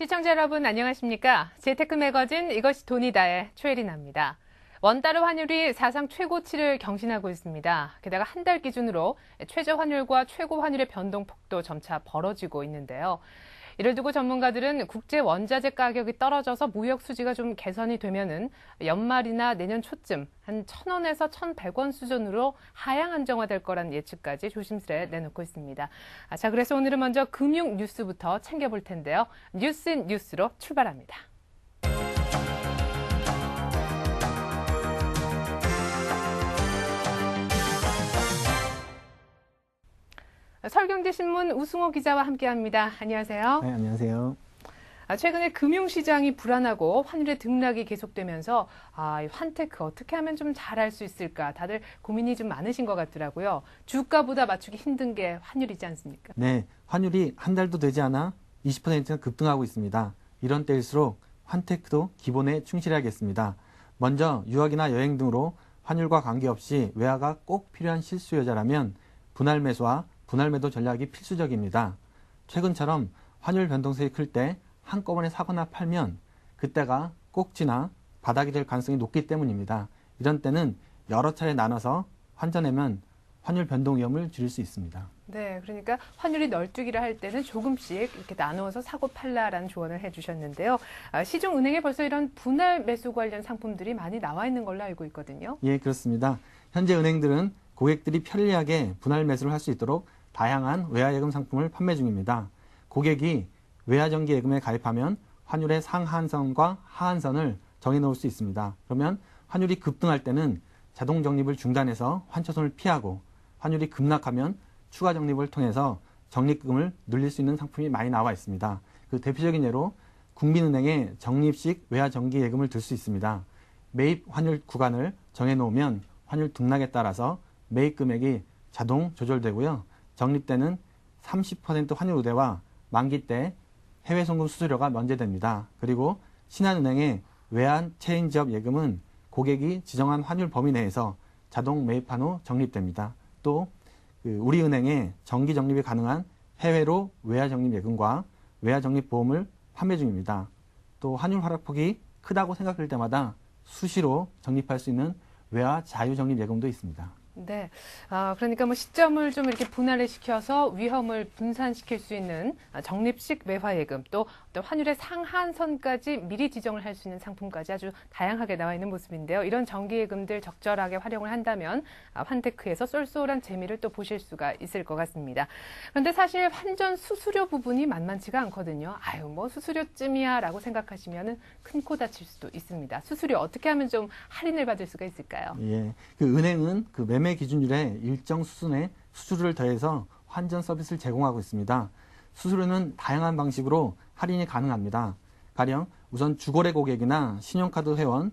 시청자 여러분 안녕하십니까? 재테크 매거진 이것이 돈이다의 최혜린입니다. 원달러 환율이 사상 최고치를 경신하고 있습니다. 게다가 한 달 기준으로 최저 환율과 최고 환율의 변동폭도 점차 벌어지고 있는데요. 이를 두고 전문가들은 국제 원자재 가격이 떨어져서 무역 수지가 좀 개선이 되면은 연말이나 내년 초쯤 한 1,000원에서 1,100원 수준으로 하향 안정화될 거란 예측까지 조심스레 내놓고 있습니다. 자, 그래서 오늘은 먼저 금융 뉴스부터 챙겨볼 텐데요. 뉴스로 출발합니다. 서울경제신문 우승호 기자와 함께합니다. 안녕하세요. 네, 안녕하세요. 최근에 금융시장이 불안하고 환율의 등락이 계속되면서 환테크 어떻게 하면 좀 잘할 수 있을까 다들 고민이 좀 많으신 것 같더라고요. 주가보다 맞추기 힘든 게 환율이지 않습니까? 네, 환율이 한 달도 되지 않아 20%나 급등하고 있습니다. 이런 때일수록 환테크도 기본에 충실해야겠습니다. 먼저 유학이나 여행 등으로 환율과 관계없이 외화가 꼭 필요한 실수요자라면 분할 매수와 분할 매도 전략이 필수적입니다. 최근처럼 환율 변동성이 클 때 한꺼번에 사거나 팔면 그때가 꼭지나 바닥이 될 가능성이 높기 때문입니다. 이런 때는 여러 차례 나눠서 환전하면 환율 변동 위험을 줄일 수 있습니다. 네, 그러니까 환율이 널뛰기를 할 때는 조금씩 이렇게 나누어서 사고 팔라라는 조언을 해주셨는데요. 시중은행에 벌써 이런 분할 매수 관련 상품들이 많이 나와 있는 걸로 알고 있거든요. 예, 그렇습니다. 현재 은행들은 고객들이 편리하게 분할 매수를 할 수 있도록 다양한 외화예금 상품을 판매 중입니다. 고객이 외화정기 예금에 가입하면 환율의 상한선과 하한선을 정해놓을 수 있습니다. 그러면 환율이 급등할 때는 자동 적립을 중단해서 환차손을 피하고 환율이 급락하면 추가 적립을 통해서 적립금을 늘릴 수 있는 상품이 많이 나와 있습니다. 그 대표적인 예로 국민은행에 적립식 외화정기 예금을 들 수 있습니다. 매입 환율 구간을 정해놓으면 환율 등락에 따라서 매입 금액이 자동 조절되고요. 적립 때는 30% 환율 우대와 만기 때 해외 송금 수수료가 면제됩니다. 그리고 신한은행의 외환 체인지업 예금은 고객이 지정한 환율 범위 내에서 자동 매입한 후 적립됩니다. 또 우리은행의 정기 적립이 가능한 해외로 외화 적립 예금과 외화 적립 보험을 판매 중입니다. 또 환율 하락폭이 크다고 생각될 때마다 수시로 적립할 수 있는 외화 자유 적립 예금도 있습니다. 네. 그러니까 뭐 시점을 좀 이렇게 분할을 시켜서 위험을 분산시킬 수 있는 적립식 외화예금 또 어떤 환율의 상한선까지 미리 지정을 할 수 있는 상품까지 아주 다양하게 나와 있는 모습인데요. 이런 정기예금들 적절하게 활용을 한다면 환테크에서 쏠쏠한 재미를 또 보실 수가 있을 것 같습니다. 그런데 사실 환전 수수료 부분이 만만치가 않거든요. 뭐 수수료쯤이야 라고 생각하시면 큰 코 다칠 수도 있습니다. 수수료 어떻게 하면 좀 할인을 받을 수가 있을까요? 예. 은행은 매매 기준율에 일정 수준의 수수료를 더해서 환전 서비스를 제공하고 있습니다. 수수료는 다양한 방식으로 할인이 가능합니다. 가령 우선 주거래 고객이나 신용카드 회원,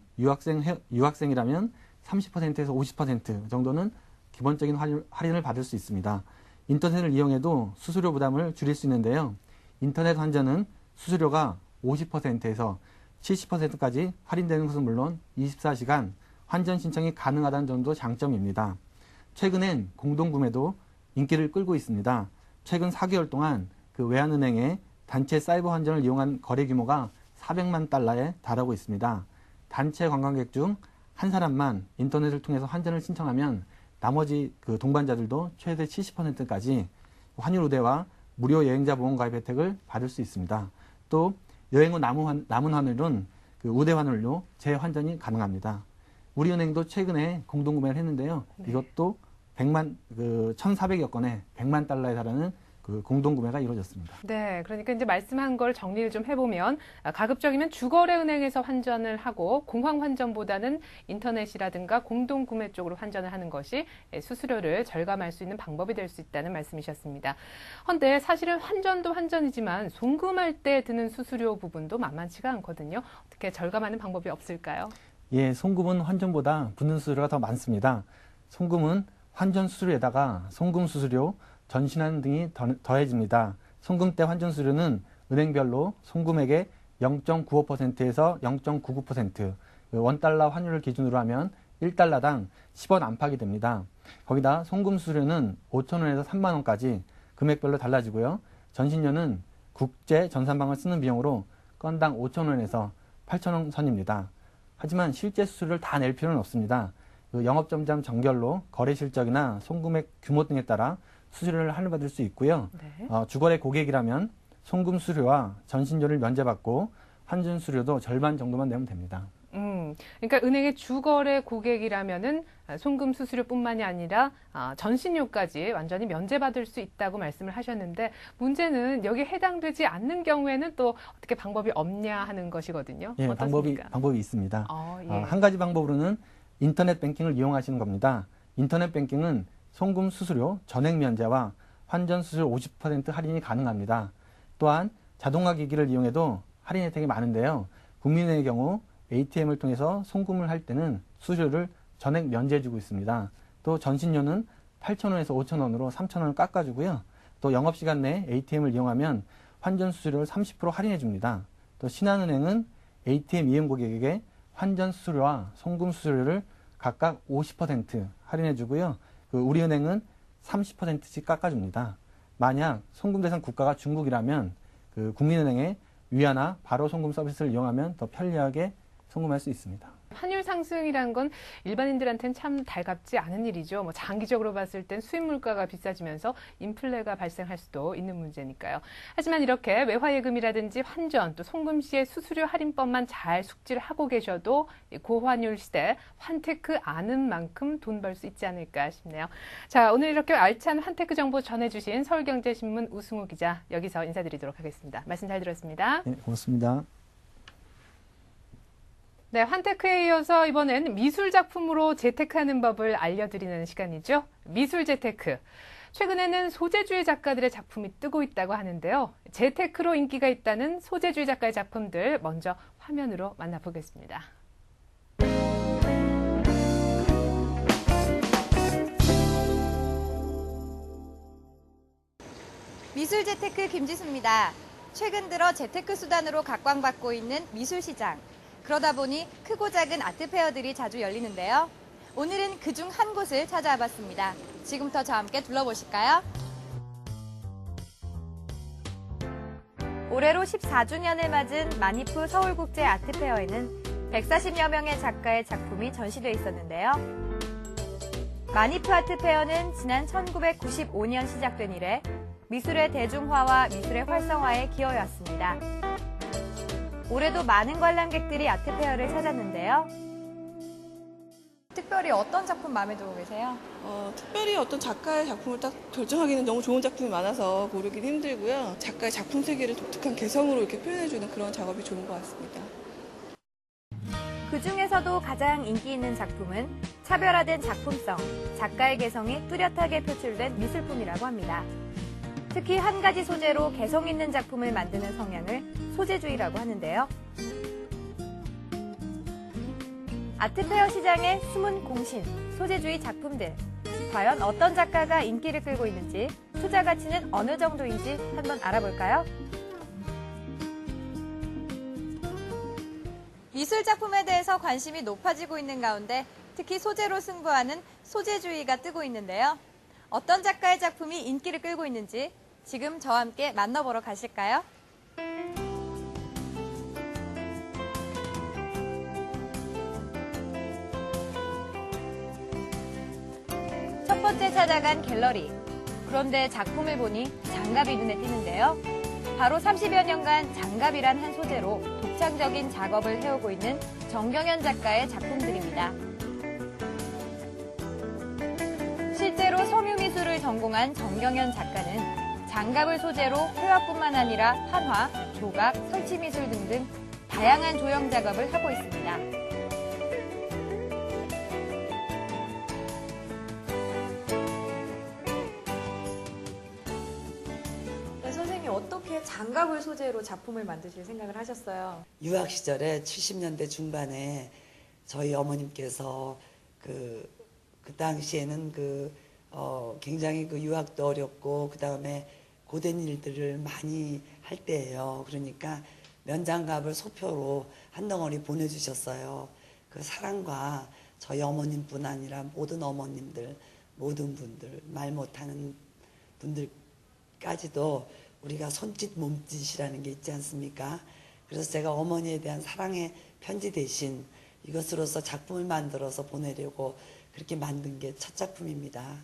유학생이라면 30%에서 50% 정도는 기본적인 할인을 받을 수 있습니다. 인터넷을 이용해도 수수료 부담을 줄일 수 있는데요. 인터넷 환전은 수수료가 50%에서 70%까지 할인되는 것은 물론 24시간 환전 신청이 가능하다는 점도 장점입니다. 최근엔 공동구매도 인기를 끌고 있습니다. 최근 4개월 동안 외환은행의 단체 사이버 환전을 이용한 거래 규모가 400만 달러에 달하고 있습니다. 단체 관광객 중 한 사람만 인터넷을 통해서 환전을 신청하면 나머지 동반자들도 최대 70%까지 환율 우대와 무료 여행자 보험 가입 혜택을 받을 수 있습니다. 또 여행 후 남은 환율은 우대 환율로 재환전이 가능합니다. 우리은행도 최근에 공동구매를 했는데요. 네. 이것도 1,400여 건의 100만 달러에 달하는 공동구매가 이루어졌습니다. 네, 그러니까 이제 말씀한 걸 정리를 좀 해보면 가급적이면 주거래 은행에서 환전을 하고 공항 환전보다는 인터넷이라든가 공동구매 쪽으로 환전을 하는 것이 수수료를 절감할 수 있는 방법이 될 수 있다는 말씀이셨습니다. 그런데 사실은 환전도 환전이지만 송금할 때 드는 수수료 부분도 만만치가 않거든요. 어떻게 절감하는 방법이 없을까요? 예, 송금은 환전보다 붙는 수수료가 더 많습니다. 송금은 환전 수수료에다가 송금 수수료, 전신한 등이 더해집니다. 송금 때 환전 수수료는 은행별로 송금액의 0.95%에서 0.99%, 원달러 환율을 기준으로 하면 1달러당 10원 안팎이 됩니다. 거기다 송금 수수료는 5,000원에서 3만 원까지 금액별로 달라지고요. 전신료는 국제 전산망을 쓰는 비용으로 건당 5,000원에서 8,000원 선입니다. 하지만 실제 수수료를 다 낼 필요는 없습니다. 그 영업점장 정결로 거래 실적이나 송금액 규모 등에 따라 수수료를 할인받을 수 있고요. 네. 주거래 고객이라면 송금 수수료와 전신료를 면제받고 환전 수수료도 절반 정도만 내면 됩니다. 그러니까 은행의 주거래 고객이라면은 송금 수수료뿐만이 아니라 전신료까지 완전히 면제받을 수 있다고 말씀을 하셨는데 문제는 여기에 해당되지 않는 경우에는 또 어떻게 방법이 없냐 하는 것이거든요. 예, 어떻습니까? 방법이 있습니다. 예. 한 가지 방법으로는 인터넷 뱅킹을 이용하시는 겁니다. 인터넷 뱅킹은 송금 수수료 전액 면제와 환전 수수료 50% 할인이 가능합니다. 또한 자동화 기기를 이용해도 할인 혜택이 많은데요. 국민은행의 경우 ATM을 통해서 송금을 할 때는 수수료를 전액 면제해주고 있습니다. 또 전신료는 8,000원에서 5,000원으로 3,000원을 깎아주고요. 또 영업시간 내 ATM을 이용하면 환전 수수료를 30% 할인해줍니다. 또 신한은행은 ATM 이용 고객에게 환전 수수료와 송금 수수료를 각각 50% 할인해주고요. 우리은행은 30%씩 깎아줍니다. 만약 송금 대상 국가가 중국이라면 국민은행의 위안화 바로 송금 서비스를 이용하면 더 편리하게 송금할 수 있습니다. 환율 상승이란 건 일반인들한테는 참 달갑지 않은 일이죠. 장기적으로 봤을 땐 수입 물가가 비싸지면서 인플레가 발생할 수도 있는 문제니까요. 하지만 이렇게 외화예금이라든지 환전, 또 송금 시의 수수료 할인법만 잘 숙지를 하고 계셔도 고환율 시대 환테크 아는 만큼 돈 벌 수 있지 않을까 싶네요. 자, 오늘 이렇게 알찬 환테크 정보 전해주신 서울경제신문 우승우 기자, 여기서 인사드리도록 하겠습니다. 말씀 잘 들었습니다. 네, 고맙습니다. 네, 환테크에 이어서 이번엔 미술 작품으로 재테크하는 법을 알려드리는 시간이죠. 미술 재테크. 최근에는 소재주의 작가들의 작품이 뜨고 있다고 하는데요. 재테크로 인기가 있다는 소재주의 작가의 작품들 먼저 화면으로 만나보겠습니다. 미술 재테크 김지수입니다. 최근 들어 재테크 수단으로 각광받고 있는 미술 시장. 그러다 보니 크고 작은 아트페어들이 자주 열리는데요. 오늘은 그중 한 곳을 찾아와 봤습니다. 지금부터 저와 함께 둘러보실까요? 올해로 14주년을 맞은 마니프 서울국제 아트페어에는 140여 명의 작가의 작품이 전시돼 있었는데요. 마니프 아트페어는 지난 1995년 시작된 이래 미술의 대중화와 미술의 활성화에 기여해왔습니다. 올해도 많은 관람객들이 아트페어를 찾았는데요. 특별히 어떤 작품 마음에 들고 계세요? 특별히 어떤 작가의 작품을 딱 결정하기는 너무 좋은 작품이 많아서 고르긴 힘들고요. 작가의 작품 세계를 독특한 개성으로 이렇게 표현해주는 그런 작업이 좋은 것 같습니다. 그 중에서도 가장 인기 있는 작품은 차별화된 작품성, 작가의 개성이 뚜렷하게 표출된 미술품이라고 합니다. 특히 한 가지 소재로 개성 있는 작품을 만드는 성향을 소재주의라고 하는데요. 아트페어 시장의 숨은 공신, 소재주의 작품들. 과연 어떤 작가가 인기를 끌고 있는지, 투자 가치는 어느 정도인지 한번 알아볼까요? 미술 작품에 대해서 관심이 높아지고 있는 가운데 특히 소재로 승부하는 소재주의가 뜨고 있는데요. 어떤 작가의 작품이 인기를 끌고 있는지 지금 저와 함께 만나보러 가실까요? 첫 번째 찾아간 갤러리. 그런데 작품을 보니 장갑이 눈에 띄는데요. 바로 30여 년간 장갑이란 한 소재로 독창적인 작업을 해오고 있는 정경현 작가의 작품들입니다. 실제로 섬유미술을 전공한 정경현 작가는 장갑을 소재로 회화뿐만 아니라 판화, 조각, 설치미술 등등 다양한 조형 작업을 하고 있습니다. 네, 선생님 어떻게 장갑을 소재로 작품을 만드실 생각을 하셨어요? 유학 시절에 70년대 중반에 저희 어머님께서 그 당시에는 굉장히 유학도 어렵고 그 다음에 고된 일들을 많이 할 때예요. 그러니까 면장갑을 소표로 한 덩어리 보내주셨어요. 그 사랑과 저희 어머님뿐 아니라 모든 어머님들, 모든 분들, 말 못하는 분들까지도 우리가 손짓 몸짓이라는 게 있지 않습니까? 그래서 제가 어머니에 대한 사랑의 편지 대신 이것으로서 작품을 만들어서 보내려고 그렇게 만든 게 첫 작품입니다.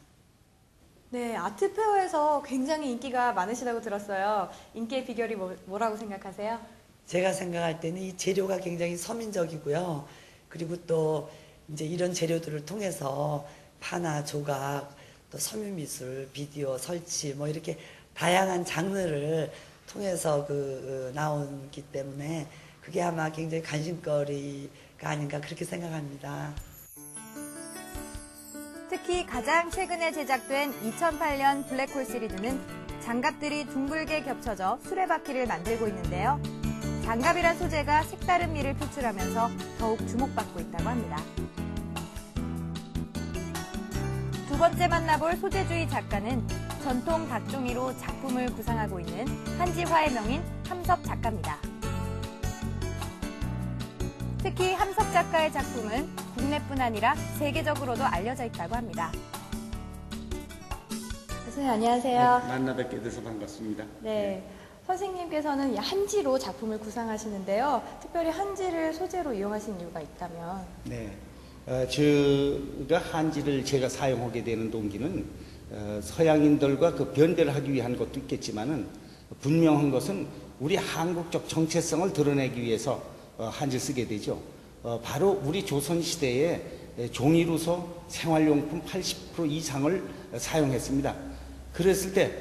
네, 아트페어에서 굉장히 인기가 많으시다고 들었어요. 인기의 비결이 뭐라고 생각하세요? 제가 생각할 때는 이 재료가 굉장히 서민적이고요. 그리고 또 이제 이런 재료들을 통해서 파나 조각, 또 섬유미술, 비디오, 설치 뭐 이렇게 다양한 장르를 통해서 나오기 때문에 그게 아마 굉장히 관심거리가 아닌가 그렇게 생각합니다. 특히 가장 최근에 제작된 2008년 블랙홀 시리즈는 장갑들이 둥글게 겹쳐져 수레바퀴를 만들고 있는데요. 장갑이란 소재가 색다른 미를 표출하면서 더욱 주목받고 있다고 합니다. 두 번째 만나볼 소재주의 작가는 전통 닭종이로 작품을 구상하고 있는 한지화의 명인 함섭 작가입니다. 특히 함섭 작가의 작품은 국내뿐 아니라 세계적으로도 알려져 있다고 합니다. 선생님 안녕하세요. 네, 만나 뵙게 돼서 반갑습니다. 네, 선생님께서는 한지로 작품을 구상하시는데요. 특별히 한지를 소재로 이용하신 이유가 있다면? 네, 제가 한지를 제가 사용하게 되는 동기는 서양인들과 그 변대를 하기 위한 것도 있겠지만은 분명한 것은 우리 한국적 정체성을 드러내기 위해서 한지를 쓰게 되죠. 바로 우리 조선시대에 종이로서 생활용품 80% 이상을 사용했습니다. 그랬을 때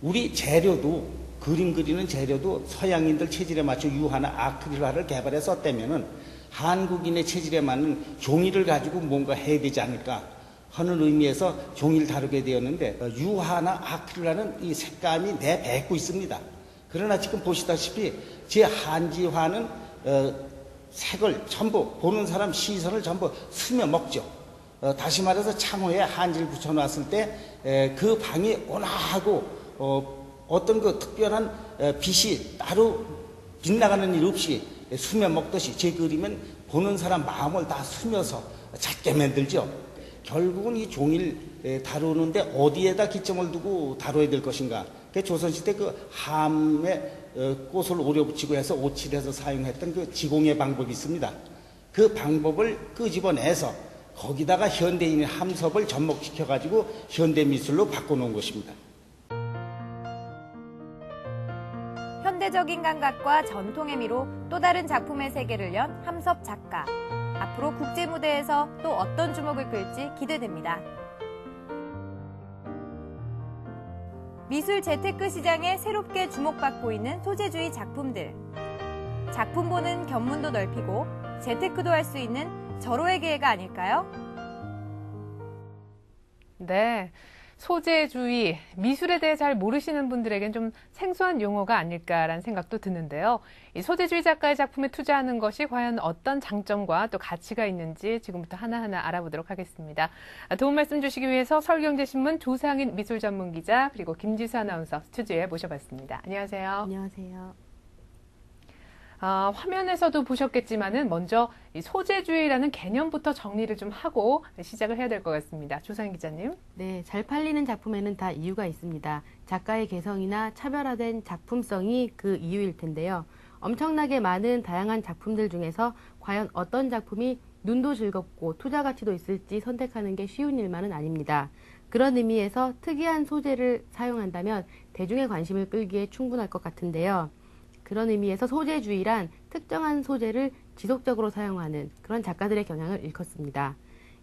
우리 재료도 그림 그리는 재료도 서양인들 체질에 맞춰 유화나 아크릴화를 개발해 썼다면은 한국인의 체질에 맞는 종이를 가지고 뭔가 해야 되지 않을까 하는 의미에서 종이를 다루게 되었는데 유화나 아크릴화는 이 색감이 내뱉고 있습니다. 그러나 지금 보시다시피 제 한지화는 색을 전부 보는 사람 시선을 전부 스며 먹죠. 다시 말해서 창호에 한지를 붙여놨을 때 그 방이 온화하고 어떤 그 특별한 빛이 따로 빗나가는 일 없이 스며 먹듯이 제 그림은 보는 사람 마음을 다 스며서 작게 만들죠. 결국은 이 종이를 다루는데 어디에다 기점을 두고 다뤄야 될 것인가. 조선시대 그 함에 꽃을 오려붙이고 해서 오칠해서 사용했던 그 지공의 방법이 있습니다. 그 방법을 끄집어내서 거기다가 현대인의 함섭을 접목시켜가지고 현대미술로 바꿔놓은 것입니다. 현대적인 감각과 전통의 미로 또 다른 작품의 세계를 연 함섭 작가. 앞으로 국제무대에서 또 어떤 주목을 끌지 기대됩니다. 미술 재테크 시장에 새롭게 주목받고 있는 소재주의 작품들. 작품 보는 견문도 넓히고 재테크도 할 수 있는 절호의 기회가 아닐까요? 네. 소재주의, 미술에 대해 잘 모르시는 분들에겐 좀 생소한 용어가 아닐까라는 생각도 드는데요. 이 소재주의 작가의 작품에 투자하는 것이 과연 어떤 장점과 또 가치가 있는지 지금부터 하나하나 알아보도록 하겠습니다. 도움 말씀 주시기 위해서 서울경제신문 조상인 미술전문기자 그리고 김지수 아나운서 스튜디오에 모셔봤습니다. 안녕하세요. 안녕하세요. 화면에서도 보셨겠지만은 먼저 이 소재주의라는 개념부터 정리를 좀 하고 시작을 해야 될 것 같습니다. 조상인 기자님. 네, 잘 팔리는 작품에는 다 이유가 있습니다. 작가의 개성이나 차별화된 작품성이 그 이유일 텐데요. 엄청나게 많은 다양한 작품들 중에서 과연 어떤 작품이 눈도 즐겁고 투자 가치도 있을지 선택하는 게 쉬운 일만은 아닙니다. 그런 의미에서 특이한 소재를 사용한다면 대중의 관심을 끌기에 충분할 것 같은데요. 그런 의미에서 소재주의란 특정한 소재를 지속적으로 사용하는 그런 작가들의 경향을 일컫습니다.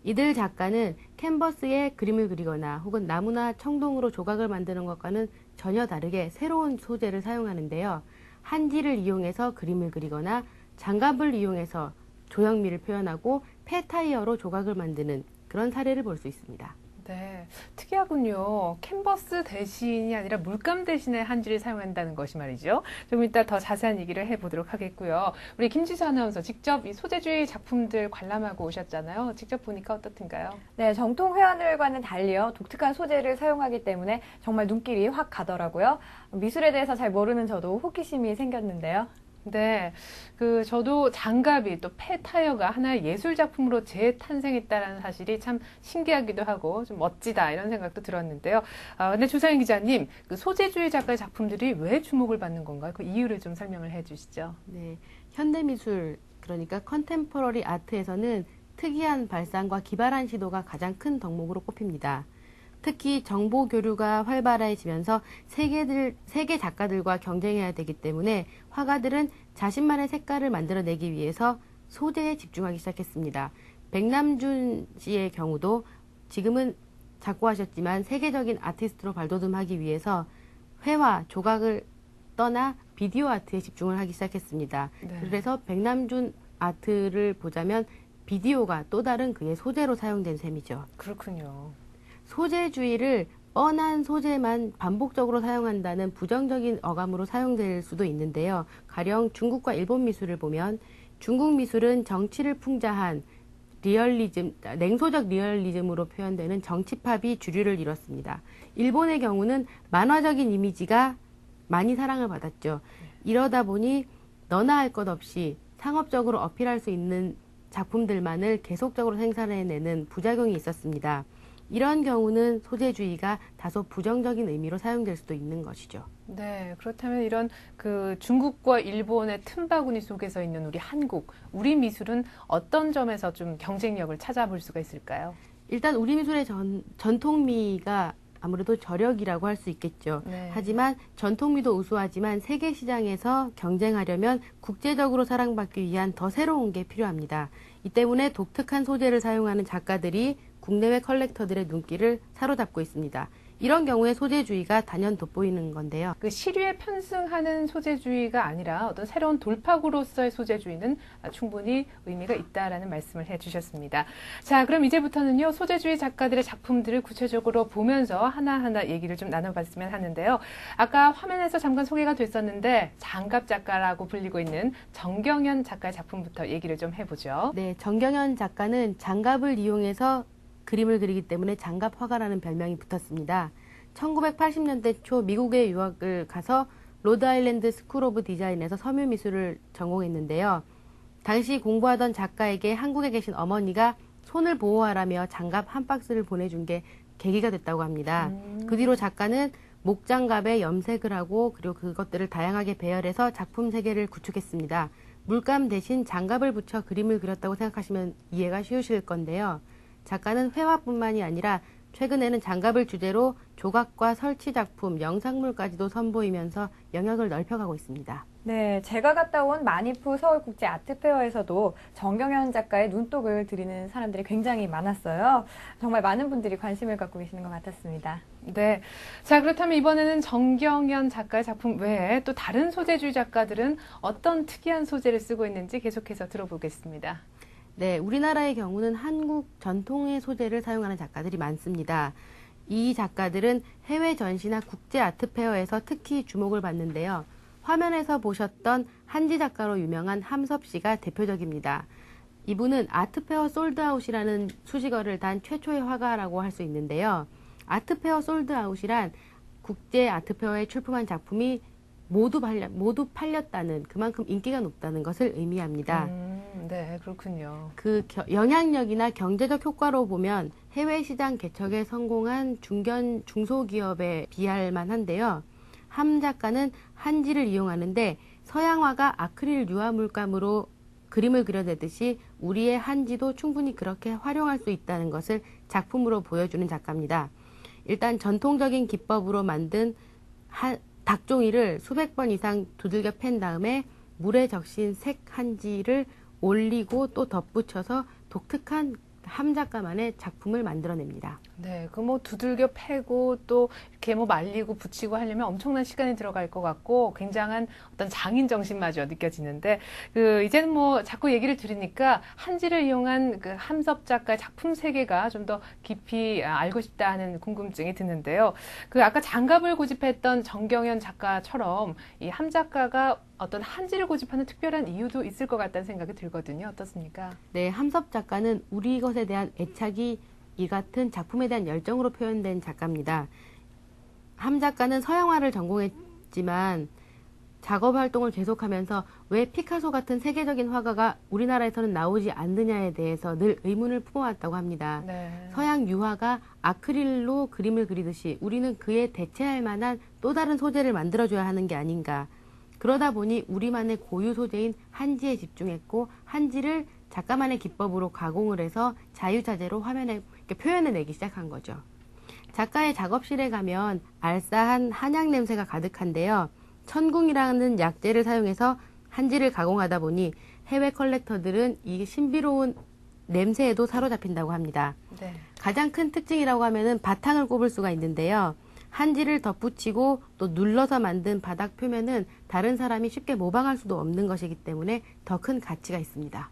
이들 작가는 캔버스에 그림을 그리거나 혹은 나무나 청동으로 조각을 만드는 것과는 전혀 다르게 새로운 소재를 사용하는데요. 한지를 이용해서 그림을 그리거나 장갑을 이용해서 조형미를 표현하고 폐타이어로 조각을 만드는 그런 사례를 볼 수 있습니다. 네, 특이하군요. 캔버스 대신이 아니라 물감 대신에 한지를 사용한다는 것이 말이죠. 좀 이따 더 자세한 얘기를 해보도록 하겠고요. 우리 김지수 아나운서 직접 이 소재주의 작품들 관람하고 오셨잖아요. 직접 보니까 어떻든가요? 네, 정통 회화들과는 달리요. 독특한 소재를 사용하기 때문에 정말 눈길이 확 가더라고요. 미술에 대해서 잘 모르는 저도 호기심이 생겼는데요. 네, 저도 장갑이 또 폐타이어가 하나의 예술 작품으로 재탄생했다라는 사실이 참 신기하기도 하고 좀 멋지다 이런 생각도 들었는데요. 근데 조상현 기자님, 소재주의 작가의 작품들이 왜 주목을 받는 건가요? 그 이유를 좀 설명을 해주시죠. 네, 현대미술, 그러니까 컨템포러리 아트에서는 특이한 발상과 기발한 시도가 가장 큰 덕목으로 꼽힙니다. 특히 정보 교류가 활발해지면서 세계 작가들과 경쟁해야 되기 때문에 화가들은 자신만의 색깔을 만들어내기 위해서 소재에 집중하기 시작했습니다. 백남준 씨의 경우도 지금은 작고하셨지만 세계적인 아티스트로 발돋움하기 위해서 회화, 조각을 떠나 비디오 아트에 집중을 하기 시작했습니다. 네. 그래서 백남준 아트를 보자면 비디오가 또 다른 그의 소재로 사용된 셈이죠. 그렇군요. 소재주의를 뻔한 소재만 반복적으로 사용한다는 부정적인 어감으로 사용될 수도 있는데요. 가령 중국과 일본 미술을 보면 중국 미술은 정치를 풍자한 리얼리즘, 냉소적 리얼리즘으로 표현되는 정치팝이 주류를 이뤘습니다. 일본의 경우는 만화적인 이미지가 많이 사랑을 받았죠. 이러다 보니 너나 할 것 없이 상업적으로 어필할 수 있는 작품들만을 계속적으로 생산해내는 부작용이 있었습니다. 이런 경우는 소재주의가 다소 부정적인 의미로 사용될 수도 있는 것이죠. 네, 그렇다면 이런 중국과 일본의 틈바구니 속에서 있는 우리 한국, 우리 미술은 어떤 점에서 좀 경쟁력을 찾아볼 수가 있을까요? 일단 우리 미술의 전통미가 아무래도 저력이라고 할 수 있겠죠. 네. 하지만 전통미도 우수하지만 세계 시장에서 경쟁하려면 국제적으로 사랑받기 위한 더 새로운 게 필요합니다. 이 때문에 독특한 소재를 사용하는 작가들이 국내외 컬렉터들의 눈길을 사로잡고 있습니다. 이런 경우에 소재주의가 단연 돋보이는 건데요. 시류에 편승하는 소재주의가 아니라 어떤 새로운 돌파구로서의 소재주의는 충분히 의미가 있다라는 말씀을 해주셨습니다. 자, 그럼 이제부터는요, 소재주의 작가들의 작품들을 구체적으로 보면서 하나하나 얘기를 좀 나눠봤으면 하는데요. 아까 화면에서 잠깐 소개가 됐었는데 장갑 작가라고 불리고 있는 정경현 작가의 작품부터 얘기를 좀 해보죠. 네, 정경현 작가는 장갑을 이용해서 그림을 그리기 때문에 장갑 화가라는 별명이 붙었습니다. 1980년대 초 미국에 유학을 가서 로드아일랜드 스쿨 오브 디자인에서 섬유미술을 전공했는데요. 당시 공부하던 작가에게 한국에 계신 어머니가 손을 보호하라며 장갑 한 박스를 보내준 게 계기가 됐다고 합니다. 그 뒤로 작가는 목장갑에 염색을 하고 그리고 그것들을 다양하게 배열해서 작품 세계를 구축했습니다. 물감 대신 장갑을 붙여 그림을 그렸다고 생각하시면 이해가 쉬우실 건데요. 작가는 회화뿐만이 아니라 최근에는 장갑을 주제로 조각과 설치 작품, 영상물까지도 선보이면서 영역을 넓혀가고 있습니다. 네, 제가 갔다 온 마니푸 서울국제 아트페어에서도 정경현 작가의 눈독을 들이는 사람들이 굉장히 많았어요. 정말 많은 분들이 관심을 갖고 계시는 것 같았습니다. 네. 자, 그렇다면 이번에는 정경현 작가의 작품 외에 또 다른 소재주의 작가들은 어떤 특이한 소재를 쓰고 있는지 계속해서 들어보겠습니다. 네, 우리나라의 경우는 한국 전통의 소재를 사용하는 작가들이 많습니다. 이 작가들은 해외 전시나 국제 아트페어에서 특히 주목을 받는데요. 화면에서 보셨던 한지 작가로 유명한 함섭 씨가 대표적입니다. 이분은 아트페어 솔드아웃이라는 수식어를 단 최초의 화가라고 할 수 있는데요. 아트페어 솔드아웃이란 국제 아트페어에 출품한 작품이 모두 팔렸다는, 그만큼 인기가 높다는 것을 의미합니다. 네, 그렇군요. 그 영향력이나 경제적 효과로 보면 해외 시장 개척에 성공한 중소기업에 비할 만한데요. 함 작가는 한지를 이용하는데 서양화가 아크릴 유화물감으로 그림을 그려내듯이 우리의 한지도 충분히 그렇게 활용할 수 있다는 것을 작품으로 보여주는 작가입니다. 일단 전통적인 기법으로 만든 닭종이를 수백 번 이상 두들겨 팬 다음에 물에 적신 색 한지를 올리고 또 덧붙여서 독특한 함 작가만의 작품을 만들어냅니다. 네, 두들겨 패고 또 이렇게 말리고 붙이고 하려면 엄청난 시간이 들어갈 것 같고 굉장한 어떤 장인 정신마저 느껴지는데 이제는 자꾸 얘기를 들으니까 한지를 이용한 함섭 작가의 작품 세계가 좀 더 깊이 알고 싶다 하는 궁금증이 드는데요. 아까 장갑을 고집했던 정경현 작가처럼 이 함 작가가 어떤 한지를 고집하는 특별한 이유도 있을 것 같다는 생각이 들거든요. 어떻습니까? 네, 함섭 작가는 우리 것에 대한 애착이 이 같은 작품에 대한 열정으로 표현된 작가입니다. 함 작가는 서양화를 전공했지만 작업 활동을 계속하면서 왜 피카소 같은 세계적인 화가가 우리나라에서는 나오지 않느냐에 대해서 늘 의문을 품어왔다고 합니다. 네. 서양 유화가 아크릴로 그림을 그리듯이 우리는 그에 대체할 만한 또 다른 소재를 만들어줘야 하는 게 아닌가. 그러다 보니 우리만의 고유 소재인 한지에 집중했고 한지를 작가만의 기법으로 가공을 해서 자유자재로 화면에 이렇게 표현해내기 시작한 거죠. 작가의 작업실에 가면 알싸한 한약 냄새가 가득한데요. 천궁이라는 약재를 사용해서 한지를 가공하다 보니 해외 컬렉터들은 이 신비로운 냄새에도 사로잡힌다고 합니다. 네. 가장 큰 특징이라고 하면은 바탕을 꼽을 수가 있는데요. 한지를 덧붙이고 또 눌러서 만든 바닥 표면은 다른 사람이 쉽게 모방할 수도 없는 것이기 때문에 더 큰 가치가 있습니다.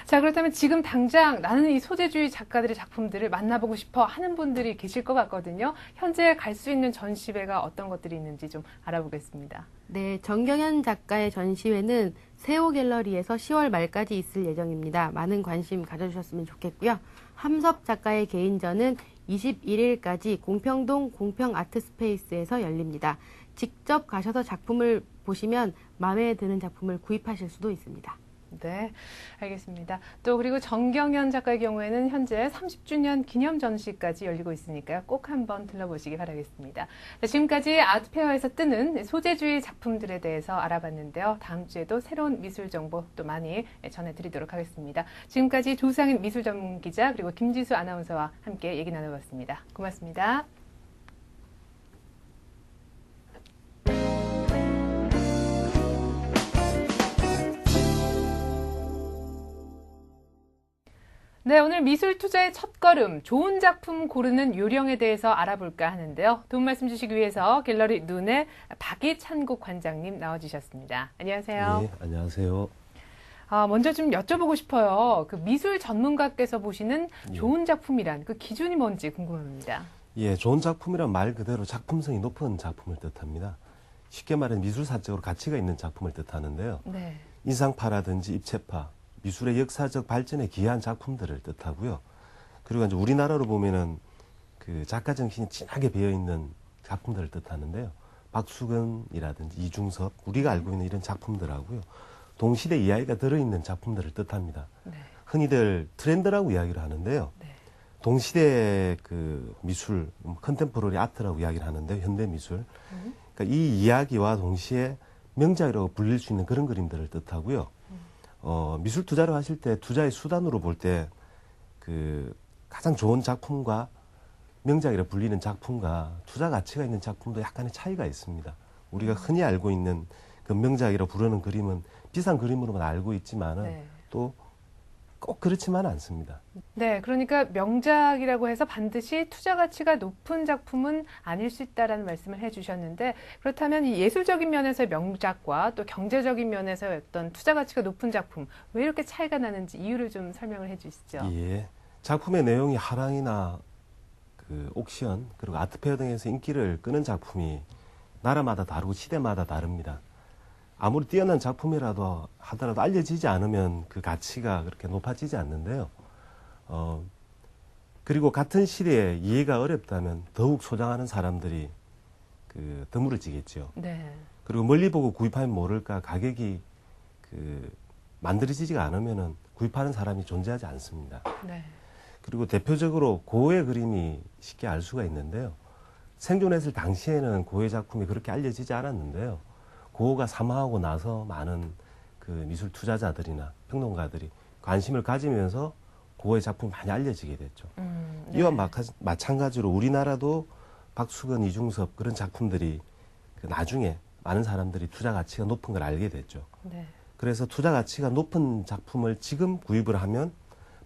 자, 그렇다면 지금 당장 나는 이 소재주의 작가들의 작품들을 만나보고 싶어 하는 분들이 계실 것 같거든요. 현재 갈 수 있는 전시회가 어떤 것들이 있는지 좀 알아보겠습니다. 네, 정경현 작가의 전시회는 세호 갤러리에서 10월 말까지 있을 예정입니다. 많은 관심 가져주셨으면 좋겠고요. 함섭 작가의 개인전은 21일까지 공평동 공평아트스페이스에서 열립니다. 직접 가셔서 작품을 보시면 마음에 드는 작품을 구입하실 수도 있습니다. 네, 알겠습니다. 또 그리고 정경현 작가의 경우에는 현재 30주년 기념 전시까지 열리고 있으니까요. 꼭 한번 들러보시기 바라겠습니다. 자, 지금까지 아트페어에서 뜨는 소재주의 작품들에 대해서 알아봤는데요. 다음 주에도 새로운 미술 정보 또 많이 전해드리도록 하겠습니다. 지금까지 조상인 미술 전문 기자 그리고 김지수 아나운서와 함께 얘기 나눠봤습니다. 고맙습니다. 네, 오늘 미술 투자의 첫걸음, 좋은 작품 고르는 요령에 대해서 알아볼까 하는데요. 도움 말씀 주시기 위해서 갤러리 눈의 박이찬국 관장님 나와주셨습니다. 안녕하세요. 네, 안녕하세요. 먼저 좀 여쭤보고 싶어요. 그 미술 전문가께서 보시는 좋은 작품이란 그 기준이 뭔지 궁금합니다. 예, 좋은 작품이란 말 그대로 작품성이 높은 작품을 뜻합니다. 쉽게 말하면 미술사적으로 가치가 있는 작품을 뜻하는데요. 네. 인상파라든지 입체파, 미술의 역사적 발전에 기여한 작품들을 뜻하고요. 그리고 이제 우리나라로 보면은 그 작가 정신이 진하게 배어 있는 작품들을 뜻하는데요. 박수근이라든지 이중섭, 우리가 알고 있는 이런 작품들하고요. 동시대 이야기가 들어있는 작품들을 뜻합니다. 네. 흔히들 트렌드라고 이야기를 하는데요. 네. 동시대 그 미술, 컨템포러리 아트라고 이야기를 하는데요. 현대 미술. 그러니까 이 이야기와 동시에 명작이라고 불릴 수 있는 그런 그림들을 뜻하고요. 미술 투자를 하실 때 투자의 수단으로 볼 때 그 가장 좋은 작품과 명작이라 불리는 작품과 투자 가치가 있는 작품도 약간의 차이가 있습니다. 우리가 흔히 알고 있는 그 명작이라 부르는 그림은 비싼 그림으로만 알고 있지만은 네. 또 꼭 그렇지만은 않습니다. 네, 그러니까 명작이라고 해서 반드시 투자 가치가 높은 작품은 아닐 수 있다라는 말씀을 해주셨는데 그렇다면 이 예술적인 면에서의 명작과 또 경제적인 면에서의 어떤 투자 가치가 높은 작품 왜 이렇게 차이가 나는지 이유를 좀 설명을 해주시죠. 예, 작품의 내용이 화랑이나 그 옥션 그리고 아트페어 등에서 인기를 끄는 작품이 나라마다 다르고 시대마다 다릅니다. 아무리 뛰어난 작품이라도 하더라도 알려지지 않으면 그 가치가 그렇게 높아지지 않는데요. 그리고 같은 시대에 이해가 어렵다면 더욱 소장하는 사람들이 그 드물어지겠죠. 네. 그리고 멀리 보고 구입하면 모를까 가격이 그 만들어지지가 않으면은 구입하는 사람이 존재하지 않습니다. 네. 그리고 대표적으로 고흐의 그림이 쉽게 알 수가 있는데요. 생존했을 당시에는 고흐의 작품이 그렇게 알려지지 않았는데요. 고흐가 사망하고 나서 많은 그 미술 투자자들이나 평론가들이 관심을 가지면서 고흐의 작품이 많이 알려지게 됐죠. 네. 이와 마찬가지로 우리나라도 박수근, 이중섭 그런 작품들이 그 나중에 많은 사람들이 투자 가치가 높은 걸 알게 됐죠. 네. 그래서 투자 가치가 높은 작품을 지금 구입을 하면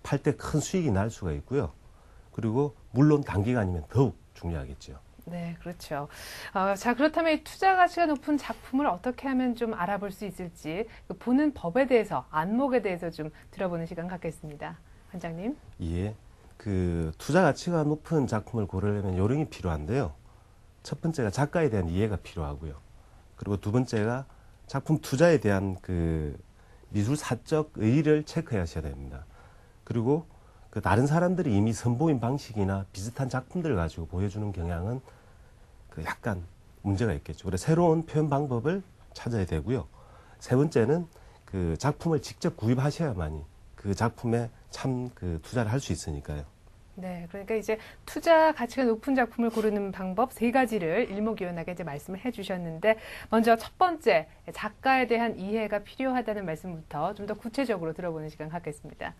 팔 때 큰 수익이 날 수가 있고요. 그리고 물론 단기간이면 더욱 중요하겠죠. 네, 그렇죠. 자, 그렇다면 이 투자 가치가 높은 작품을 어떻게 하면 좀 알아볼 수 있을지 그 보는 법에 대해서, 안목에 대해서 좀 들어보는 시간 갖겠습니다. 관장님. 예, 그 투자 가치가 높은 작품을 고르려면 요령이 필요한데요. 첫 번째가 작가에 대한 이해가 필요하고요. 그리고 두 번째가 작품 투자에 대한 그 미술사적 의의를 체크하셔야 됩니다. 그리고 그 다른 사람들이 이미 선보인 방식이나 비슷한 작품들을 가지고 보여주는 경향은 그 약간 문제가 있겠죠. 그래서 새로운 표현 방법을 찾아야 되고요. 세 번째는 그 작품을 직접 구입하셔야만이 그 작품에 참 그 투자를 할 수 있으니까요. 네, 그러니까 이제 투자 가치가 높은 작품을 고르는 방법 세 가지를 일목요연하게 이제 말씀을 해주셨는데, 먼저 첫 번째, 작가에 대한 이해가 필요하다는 말씀부터 좀 더 구체적으로 들어보는 시간 갖겠습니다.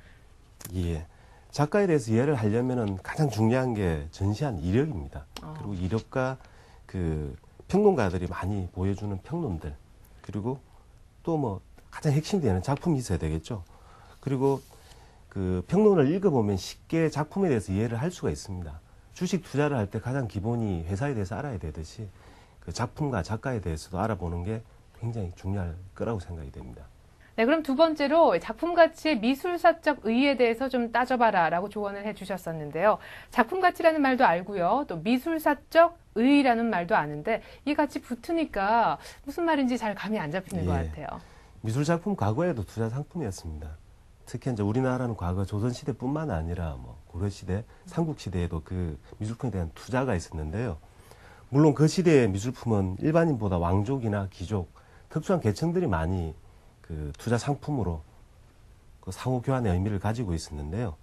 예. 작가에 대해서 이해를 하려면은 가장 중요한 게 전시한 이력입니다. 그리고 이력과 그 평론가들이 많이 보여주는 평론들, 그리고 또 뭐 가장 핵심이 되는 작품이 있어야 되겠죠. 그리고 그 평론을 읽어보면 쉽게 작품에 대해서 이해를 할 수가 있습니다. 주식 투자를 할 때 가장 기본이 회사에 대해서 알아야 되듯이 그 작품과 작가에 대해서도 알아보는 게 굉장히 중요할 거라고 생각이 됩니다. 네, 그럼 두 번째로 작품 가치의 미술사적 의의에 대해서 좀 따져봐라 라고 조언을 해주셨었는데요. 작품 가치라는 말도 알고요. 또 미술사적 의의라는 말도 아는데 이 같이 붙으니까 무슨 말인지 잘 감이 안 잡히는 것 같아요. 미술작품 과거에도 투자 상품이었습니다. 특히 이제 우리나라는 과거 조선시대뿐만 아니라 뭐 고려시대, 삼국시대에도 그 미술품에 대한 투자가 있었는데요. 물론 그 시대의 미술품은 일반인보다 왕족이나 귀족, 특수한 계층들이 많이 그 투자 상품으로 그 상호 교환의 의미를 가지고 있었는데요.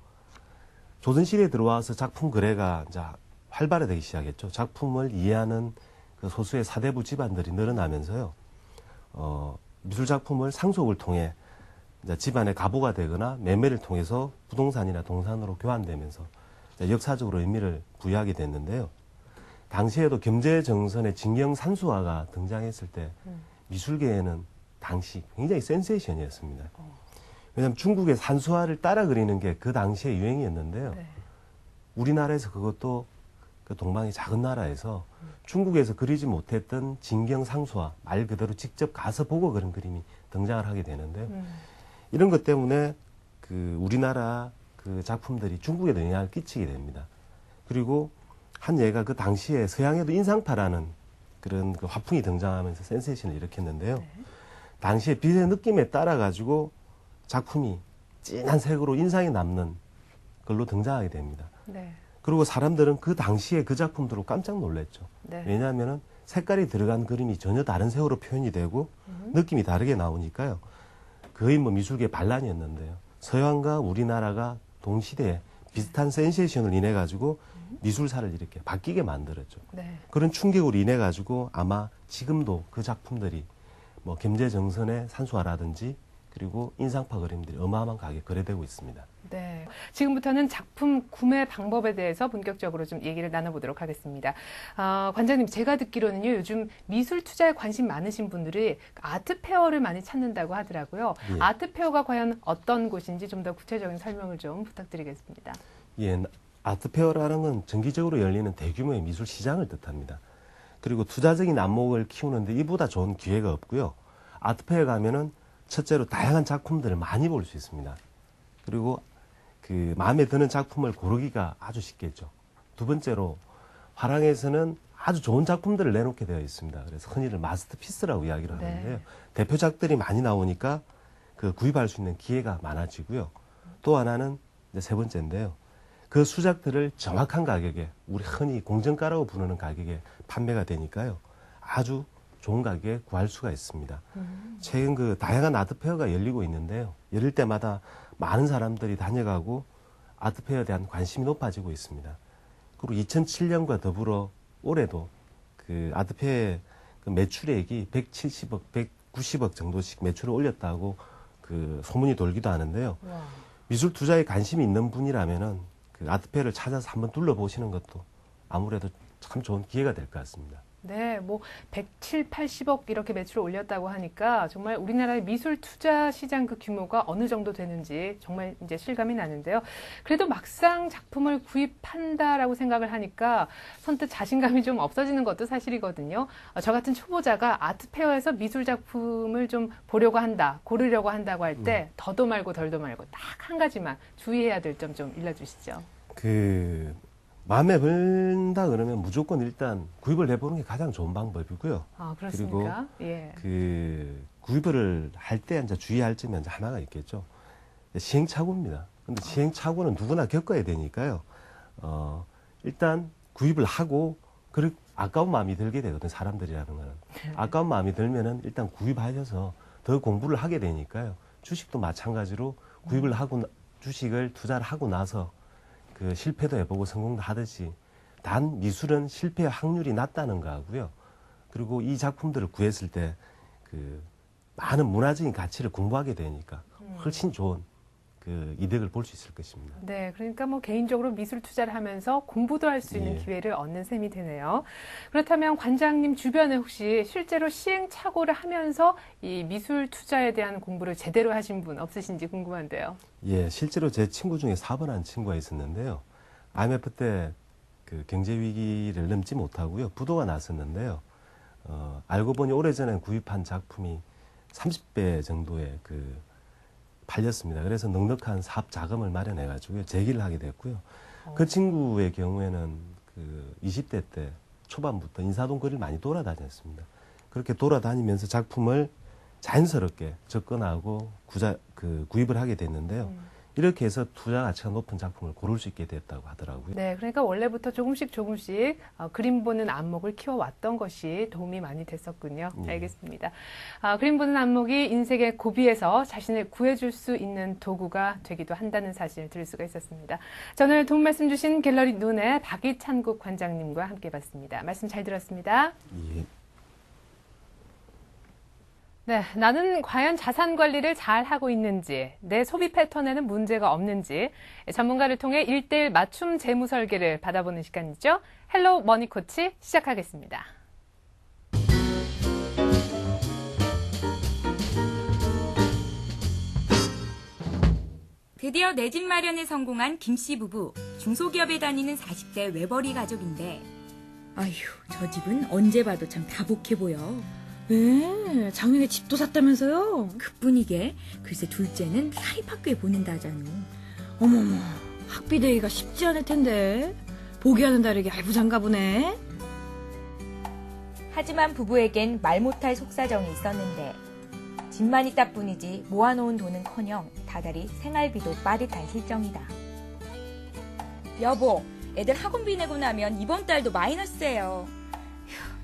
조선시대에 들어와서 작품 거래가 이제 활발해지기 시작했죠. 작품을 이해하는 그 소수의 사대부 집안들이 늘어나면서요. 미술 작품을 상속을 통해 이제 집안의 가보가 되거나 매매를 통해서 부동산이나 동산으로 교환되면서 역사적으로 의미를 부여하게 됐는데요. 당시에도 경제 정선의 진경 산수화가 등장했을 때 미술계에는 당시 굉장히 센세이션이었습니다. 왜냐하면 중국의 산수화를 따라 그리는 게 그 당시의 유행이었는데요. 네. 우리나라에서 그것도 그 동방의 작은 나라에서 중국에서 그리지 못했던 진경 상수화, 말 그대로 직접 가서 보고 그런 그림이 등장을 하게 되는데요. 이런 것 때문에 그 우리나라 그 작품들이 중국에도 영향을 끼치게 됩니다. 그리고 한 예가 그 당시에 서양에도 인상파라는 그런 그 화풍이 등장하면서 센세이션을 일으켰는데요. 당시에 빛의 느낌에 따라 가지고 작품이 진한 색으로 인상이 남는 걸로 등장하게 됩니다. 네. 그리고 사람들은 그 당시에 그 작품들로 깜짝 놀랐죠. 네. 왜냐하면 색깔이 들어간 그림이 전혀 다른 색으로 표현이 되고 느낌이 다르게 나오니까요. 거의 뭐 미술계 반란이었는데요. 서양과 우리나라가 동시대에 비슷한 센세이션을 인해 가지고 미술사를 이렇게 바뀌게 만들었죠. 네. 그런 충격으로 인해 가지고 아마 지금도 그 작품들이 뭐 gem재정선의 산수화라든지 그리고 인상파 그림들이 어마어마한 가격에 거래되고 있습니다. 네. 지금부터는 작품 구매 방법에 대해서 본격적으로 좀 얘기를 나눠보도록 하겠습니다. 관장님, 제가 듣기로는요, 요즘 미술 투자에 관심 많으신 분들이 아트페어를 많이 찾는다고 하더라고요. 예. 아트페어가 과연 어떤 곳인지 좀 더 구체적인 설명을 좀 부탁드리겠습니다. 예, 아트페어라는 건 정기적으로 열리는 대규모의 미술 시장을 뜻합니다. 그리고 투자적인 안목을 키우는데 이보다 좋은 기회가 없고요. 아트페어에 가면은 첫째로 다양한 작품들을 많이 볼 수 있습니다. 그리고 그 마음에 드는 작품을 고르기가 아주 쉽겠죠. 두 번째로 화랑에서는 아주 좋은 작품들을 내놓게 되어 있습니다. 그래서 흔히들 마스터피스라고 이야기를 하는데요. 네. 대표작들이 많이 나오니까 그 구입할 수 있는 기회가 많아지고요. 또 하나는 이제 세 번째인데요. 그 수작들을 정확한 가격에, 우리 흔히 공정가라고 부르는 가격에 판매가 되니까요. 아주 좋은 가격에 구할 수가 있습니다. 최근 그 다양한 아트페어가 열리고 있는데요. 열릴 때마다 많은 사람들이 다녀가고 아트페어에 대한 관심이 높아지고 있습니다. 그리고 2007년과 더불어 올해도 그 아트페어의 그 매출액이 170억, 190억 정도씩 매출을 올렸다고 그 소문이 돌기도 하는데요. 와. 미술 투자에 관심이 있는 분이라면은 그 아트페어를 찾아서 한번 둘러보시는 것도 아무래도 참 좋은 기회가 될 것 같습니다. 네, 뭐 170, 80억 이렇게 매출을 올렸다고 하니까 정말 우리나라의 미술 투자 시장 그 규모가 어느 정도 되는지 정말 이제 실감이 나는데요. 그래도 막상 작품을 구입한다라고 생각을 하니까 선뜻 자신감이 좀 없어지는 것도 사실이거든요. 저 같은 초보자가 아트페어에서 미술 작품을 좀 보려고 한다, 고르려고 한다고 할 때 더도 말고 덜도 말고 딱 한 가지만 주의해야 될 점 좀 일러주시죠. 마음에 든다 그러면 무조건 일단 구입을 해보는 게 가장 좋은 방법이고요. 아, 그렇습니까? 그리고 예. 그 구입을 할 때 이제 주의할 점이 이제 하나가 있겠죠. 시행착오입니다. 근데 시행착오는 누구나 겪어야 되니까요. 일단 구입을 하고 아까운 마음이 들게 되거든요. 사람들이라는 거는. 아까운 마음이 들면은 일단 구입하셔서 더 공부를 하게 되니까요. 주식도 마찬가지로 구입을 하고 주식을 투자를 하고 나서 그 실패도 해보고 성공도 하듯이 단 미술은 실패 확률이 낮다는 거하고요. 그리고 이 작품들을 구했을 때 그 많은 문화적인 가치를 공부하게 되니까 훨씬 좋은 그 이득을 볼 수 있을 것입니다. 네, 그러니까 뭐 개인적으로 미술 투자를 하면서 공부도 할 수 있는 예. 기회를 얻는 셈이 되네요. 그렇다면 관장님 주변에 혹시 실제로 시행착오를 하면서 이 미술 투자에 대한 공부를 제대로 하신 분 없으신지 궁금한데요. 예, 실제로 제 친구 중에 사번한 친구가 있었는데요. IMF 때 그 경제 위기를 넘지 못하고요. 부도가 났었는데요. 알고 보니 오래전에 구입한 작품이 30배 정도의 그 팔렸습니다. 그래서 넉넉한 사업 자금을 마련해 가지고요. 재기를 하게 됐고요. 그 친구의 경우에는 그 20대 때 초반부터 인사동 거리를 많이 돌아다녔습니다. 그렇게 돌아다니면서 작품을 자연스럽게 접근하고 구입을 하게 됐는데요. 이렇게 해서 투자 가치가 높은 작품을 고를 수 있게 됐다고 하더라고요. 네, 그러니까 원래부터 조금씩 그림 보는 안목을 키워왔던 것이 도움이 많이 됐었군요. 예. 알겠습니다. 그림 보는 안목이 인생의 고비에서 자신을 구해줄 수 있는 도구가 되기도 한다는 사실 들을 수가 있었습니다. 자, 오늘 도움 말씀 주신 갤러리 눈의 박이찬국 관장님과 함께 봤습니다. 말씀 잘 들었습니다. 예. 네, 나는 과연 자산 관리를 잘 하고 있는지, 내 소비 패턴에는 문제가 없는지 전문가를 통해 1:1 맞춤 재무 설계를 받아보는 시간이죠. 헬로 머니 코치 시작하겠습니다. 드디어 내 집 마련에 성공한 김씨 부부. 중소기업에 다니는 40대 외벌이 가족인데 아휴, 저 집은 언제 봐도 참 다복해 보여. 왜? 작년에 집도 샀다면서요? 그뿐이게 글쎄 둘째는 사립학교에 보낸다잖아. 어머머, 학비 대기가 쉽지 않을 텐데. 보기와는 다르게 알부장가 보네. 하지만 부부에겐 말 못할 속사정이 있었는데 집만 있다 뿐이지 모아놓은 돈은커녕 다달이 생활비도 빠듯한 실정이다. 여보, 애들 학원비 내고 나면 이번 달도 마이너스예요.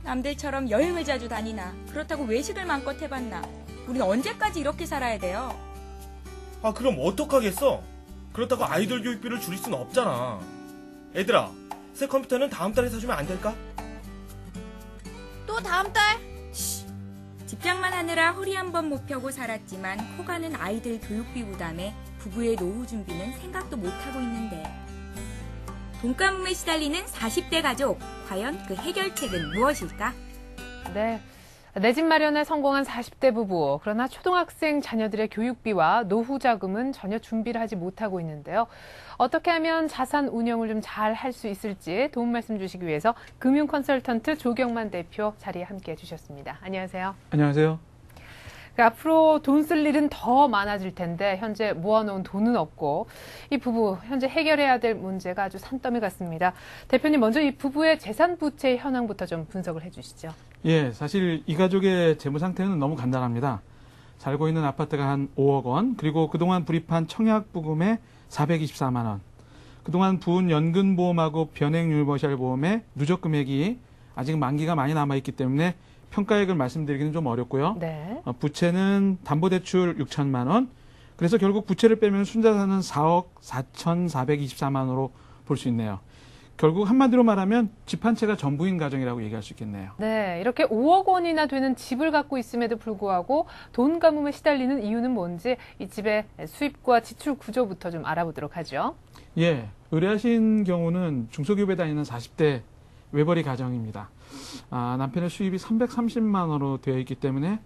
남들처럼 여행을 자주 다니나 그렇다고 외식을 마음껏 해봤나. 우린 언제까지 이렇게 살아야 돼요? 아, 그럼 어떡하겠어? 그렇다고 아이돌 교육비를 줄일 수는 없잖아. 애들아, 새 컴퓨터는 다음 달에 사주면 안 될까? 또 다음 달? 직장만 하느라 허리 한 번 못 펴고 살았지만 커가는 아이들 교육비 부담에 부부의 노후 준비는 생각도 못하고 있는데 돈가뭄에 시달리는 40대 가족. 과연 그 해결책은 무엇일까? 네. 내 집 마련에 성공한 40대 부부. 그러나 초등학생 자녀들의 교육비와 노후 자금은 전혀 준비를 하지 못하고 있는데요. 어떻게 하면 자산 운영을 좀 잘 할 수 있을지 도움 말씀 주시기 위해서 금융 컨설턴트 조경만 대표 자리에 함께 해주셨습니다. 안녕하세요. 안녕하세요. 앞으로 돈 쓸 일은 더 많아질 텐데 현재 모아놓은 돈은 없고 이 부부 현재 해결해야 될 문제가 아주 산더미 같습니다. 대표님 먼저 이 부부의 재산 부채 현황부터 좀 분석을 해주시죠. 예, 사실 이 가족의 재무 상태는 너무 간단합니다. 살고 있는 아파트가 한 5억 원, 그리고 그동안 불입한 청약 부금에 424만 원, 그동안 부은 연금보험하고 변액유니버셜 보험의 누적 금액이 아직 만기가 많이 남아있기 때문에 평가액을 말씀드리기는 좀 어렵고요. 네. 부채는 담보대출 6천만 원. 그래서 결국 부채를 빼면 순자산은 4억 4,424만 원으로 볼 수 있네요. 결국 한마디로 말하면 집 한 채가 전부인 가정이라고 얘기할 수 있겠네요. 네, 이렇게 5억 원이나 되는 집을 갖고 있음에도 불구하고 돈 가뭄에 시달리는 이유는 뭔지 이 집의 수입과 지출 구조부터 좀 알아보도록 하죠. 예, 의뢰하신 경우는 중소기업에 다니는 40대 외벌이 가정입니다. 남편의 수입이 330만 원으로 되어 있기 때문에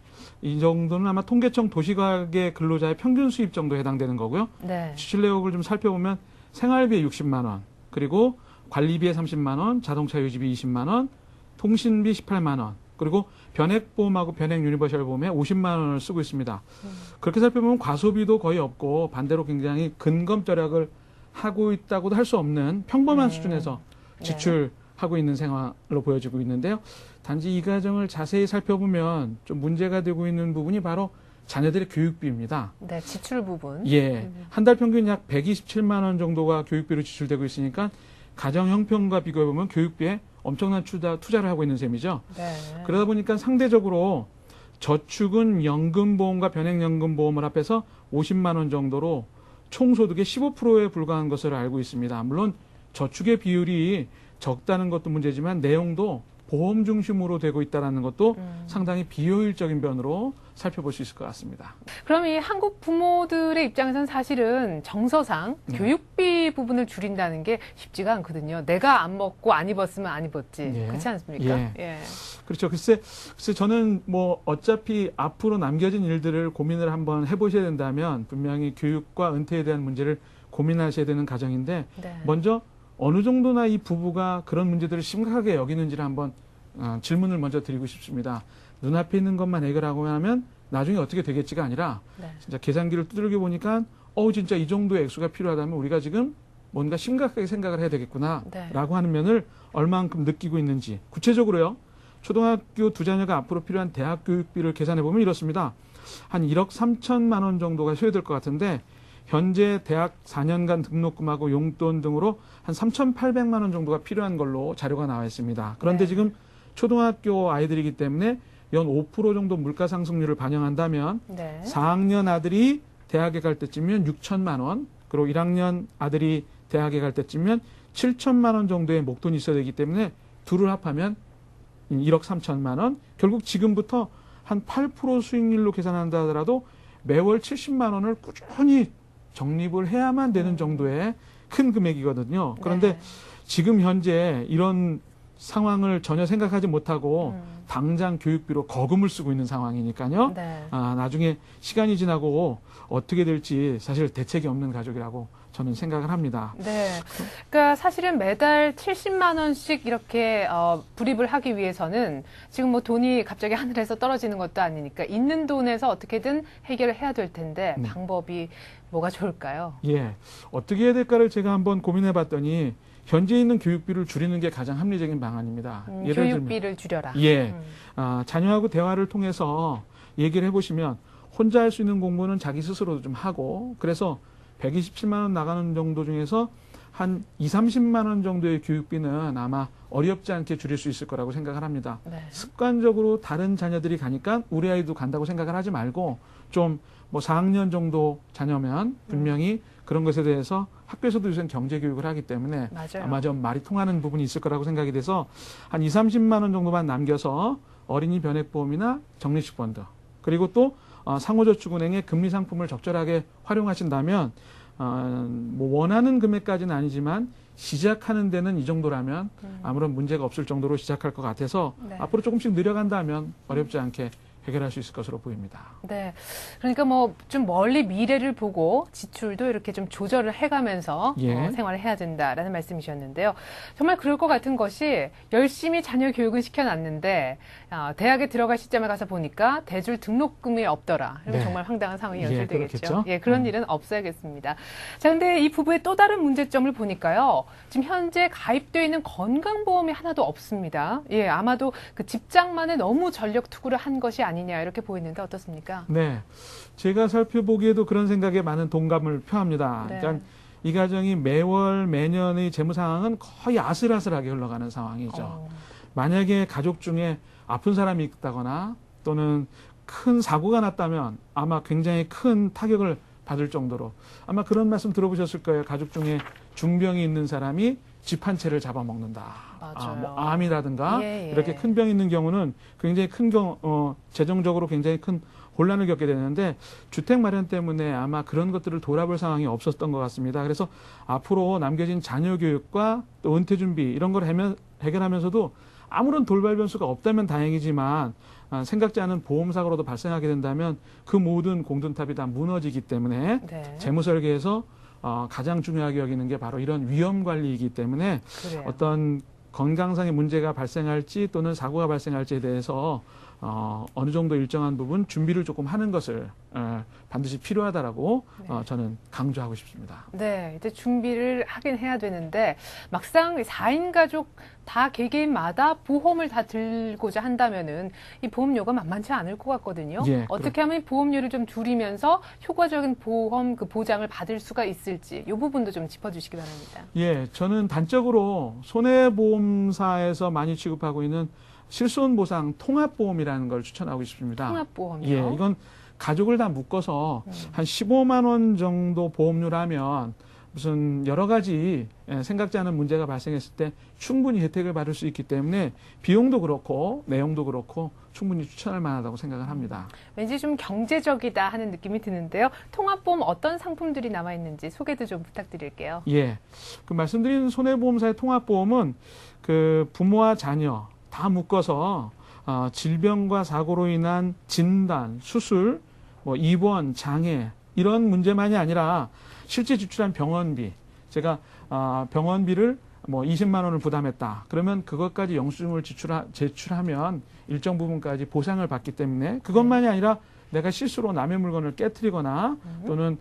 이 정도는 아마 통계청 도시가계 근로자의 평균 수입 정도에 해당되는 거고요. 네. 지출 내역을 좀 살펴보면 생활비에 60만 원, 그리고 관리비에 30만 원, 자동차 유지비 20만 원, 통신비 18만 원, 그리고 변액보험하고 변액유니버셜 보험에 50만 원을 쓰고 있습니다. 그렇게 살펴보면 과소비도 거의 없고 반대로 굉장히 근검절약을 하고 있다고도 할 수 없는 평범한 수준에서 지출하고 있는 생활로 보여지고 있는데요. 단지 이 가정을 자세히 살펴보면 좀 문제가 되고 있는 부분이 바로 자녀들의 교육비입니다. 네, 지출 부분. 예, 한 달 평균 약 127만 원 정도가 교육비로 지출되고 있으니까 가정 형편과 비교해보면 교육비의 엄청난 투자를 하고 있는 셈이죠. 네. 그러다 보니까 상대적으로 저축은 연금보험과 변액연금보험을 합해서 50만 원 정도로 총소득의 15%에 불과한 것으로 알고 있습니다. 물론 저축의 비율이 적다는 것도 문제지만 내용도 보험 중심으로 되고 있다는 것도 상당히 비효율적인 면으로 살펴볼 수 있을 것 같습니다. 그럼 이 한국 부모들의 입장에서는 사실은 정서상 교육비 부분을 줄인다는 게 쉽지가 않거든요. 내가 안 먹고 안 입었으면 안 입었지. 예. 그렇지 않습니까? 예. 예. 그렇죠. 글쎄 저는 뭐 어차피 앞으로 남겨진 일들을 고민을 한번 해보셔야 된다면 분명히 교육과 은퇴에 대한 문제를 고민하셔야 되는 과정인데 네. 먼저 어느 정도나 이 부부가 그런 문제들을 심각하게 여기는지를 한번 질문을 먼저 드리고 싶습니다. 눈앞에 있는 것만 해결하고 하면 나중에 어떻게 되겠지가 아니라 네. 진짜 계산기를 두들겨 보니까 진짜 이 정도의 액수가 필요하다면 우리가 지금 뭔가 심각하게 생각을 해야 되겠구나 네. 라고 하는 면을 얼마만큼 느끼고 있는지 구체적으로요. 초등학교 두 자녀가 앞으로 필요한 대학 교육비를 계산해 보면 이렇습니다. 한 1억 3천만 원 정도가 소요될 것 같은데 현재 대학 4년간 등록금하고 용돈 등으로 한 3,800만 원 정도가 필요한 걸로 자료가 나와 있습니다. 그런데 네. 지금 초등학교 아이들이기 때문에 연 5% 정도 물가 상승률을 반영한다면 네. 4학년 아들이 대학에 갈 때쯤이면 6천만 원, 그리고 1학년 아들이 대학에 갈 때쯤이면 7천만 원 정도의 목돈이 있어야 되기 때문에 둘을 합하면 1억 3천만 원, 결국 지금부터 한 8% 수익률로 계산한다 하더라도 매월 70만 원을 꾸준히 적립을 해야만 되는 정도의 큰 금액이거든요. 그런데 네. 지금 현재 이런 상황을 전혀 생각하지 못하고 당장 교육비로 거금을 쓰고 있는 상황이니까요. 네. 나중에 시간이 지나고 어떻게 될지 사실 대책이 없는 가족이라고 저는 생각을 합니다. 네. 그러니까 사실은 매달 70만 원씩 이렇게 불입을 하기 위해서는 지금 뭐 돈이 갑자기 하늘에서 떨어지는 것도 아니니까 있는 돈에서 어떻게든 해결을 해야 될 텐데 네. 방법이 뭐가 좋을까요? 예. 어떻게 해야 될까를 제가 한번 고민해 봤더니 현재 있는 교육비를 줄이는 게 가장 합리적인 방안입니다. 예를 교육비를 줄여라. 예. 자녀하고 대화를 통해서 얘기를 해보시면 혼자 할 수 있는 공부는 자기 스스로도 좀 하고 그래서 127만 원 나가는 정도 중에서 한 2, 30만 원 정도의 교육비는 아마 어렵지 않게 줄일 수 있을 거라고 생각을 합니다. 네. 습관적으로 다른 자녀들이 가니까 우리 아이도 간다고 생각을 하지 말고 좀 뭐 4학년 정도 자녀면 분명히 그런 것에 대해서 학교에서도 요새 경제 교육을 하기 때문에 맞아요. 아마 좀 말이 통하는 부분이 있을 거라고 생각이 돼서 한 2, 30만 원 정도만 남겨서 어린이 변액보험이나 적립식 펀드 그리고 또 상호저축은행의 금리 상품을 적절하게 활용하신다면 뭐 원하는 금액까지는 아니지만 시작하는 데는 이 정도라면 아무런 문제가 없을 정도로 시작할 것 같아서 네. 앞으로 조금씩 늘려간다면 어렵지 않게 해결할 수 있을 것으로 보입니다. 네. 그러니까 뭐 좀 멀리 미래를 보고 지출도 이렇게 좀 조절을 해가면서 예. 생활을 해야 된다라는 말씀이셨는데요. 정말 그럴 것 같은 것이 열심히 자녀 교육은 시켜놨는데 대학에 들어갈 시점에 가서 보니까 대졸 등록금이 없더라. 이러면 네. 정말 황당한 상황이 예, 연출되겠죠. 그렇겠죠. 예, 그런 일은 없어야겠습니다. 자, 근데 이 부부의 또 다른 문제점을 보니까요. 지금 현재 가입되어 있는 건강보험이 하나도 없습니다. 예, 아마도 그 집장만에 너무 전력 투구를 한 것이 아니냐 이렇게 보이는데 어떻습니까? 네. 제가 살펴보기에도 그런 생각에 많은 동감을 표합니다. 네. 그러니까 이 가정이 매월 매년의 재무 상황은 거의 아슬아슬하게 흘러가는 상황이죠. 만약에 가족 중에 아픈 사람이 있다거나 또는 큰 사고가 났다면 아마 굉장히 큰 타격을 받을 정도로 아마 그런 말씀 들어보셨을 거예요. 가족 중에 중병이 있는 사람이 집 한 채를 잡아먹는다. 맞아요. 뭐 암이라든가 예, 예. 이렇게 큰 병이 있는 경우는 굉장히 재정적으로 굉장히 큰 혼란을 겪게 되는데 주택 마련 때문에 아마 그런 것들을 돌아볼 상황이 없었던 것 같습니다. 그래서 앞으로 남겨진 자녀 교육과 또 은퇴 준비 이런 걸 해결하면서도 아무런 돌발 변수가 없다면 다행이지만 생각지 않은 보험 사고로도 발생하게 된다면 그 모든 공든탑이 다 무너지기 때문에 네. 재무 설계에서 가장 중요하게 여기는 게 바로 이런 위험 관리이기 때문에 그래요. 어떤 건강상의 문제가 발생할지 또는 사고가 발생할지에 대해서 어느 정도 일정한 부분 준비를 조금 하는 것을 반드시 필요하다라고 저는 강조하고 싶습니다. 네, 이제 준비를 하긴 해야 되는데 막상 4인 가족 다 개개인마다 보험을 다 들고자 한다면은 이 보험료가 만만치 않을 것 같거든요. 예, 어떻게 하면 보험료를 좀 줄이면서 효과적인 보험 그 보장을 받을 수가 있을지 이 부분도 좀 짚어주시기 바랍니다. 예, 저는 단적으로 손해보험사에서 많이 취급하고 있는 실손보상 통합보험이라는 걸 추천하고 싶습니다. 통합보험이요? 예, 이건 가족을 다 묶어서 한 15만 원 정도 보험료라면 무슨 여러 가지 생각지 않은 문제가 발생했을 때 충분히 혜택을 받을 수 있기 때문에 비용도 그렇고 내용도 그렇고 충분히 추천할 만하다고 생각을 합니다. 왠지 좀 경제적이다 하는 느낌이 드는데요. 통합보험 어떤 상품들이 남아있는지 소개도 좀 부탁드릴게요. 예, 그 말씀드린 손해보험사의 통합보험은 그 부모와 자녀 다 묶어서 질병과 사고로 인한 진단, 수술, 뭐 입원, 장애 이런 문제만이 아니라 실제 지출한 병원비, 제가 병원비를 뭐 20만 원을 부담했다. 그러면 그것까지 영수증을 제출하면 일정 부분까지 보상을 받기 때문에 그것만이 아니라 내가 실수로 남의 물건을 깨트리거나 또는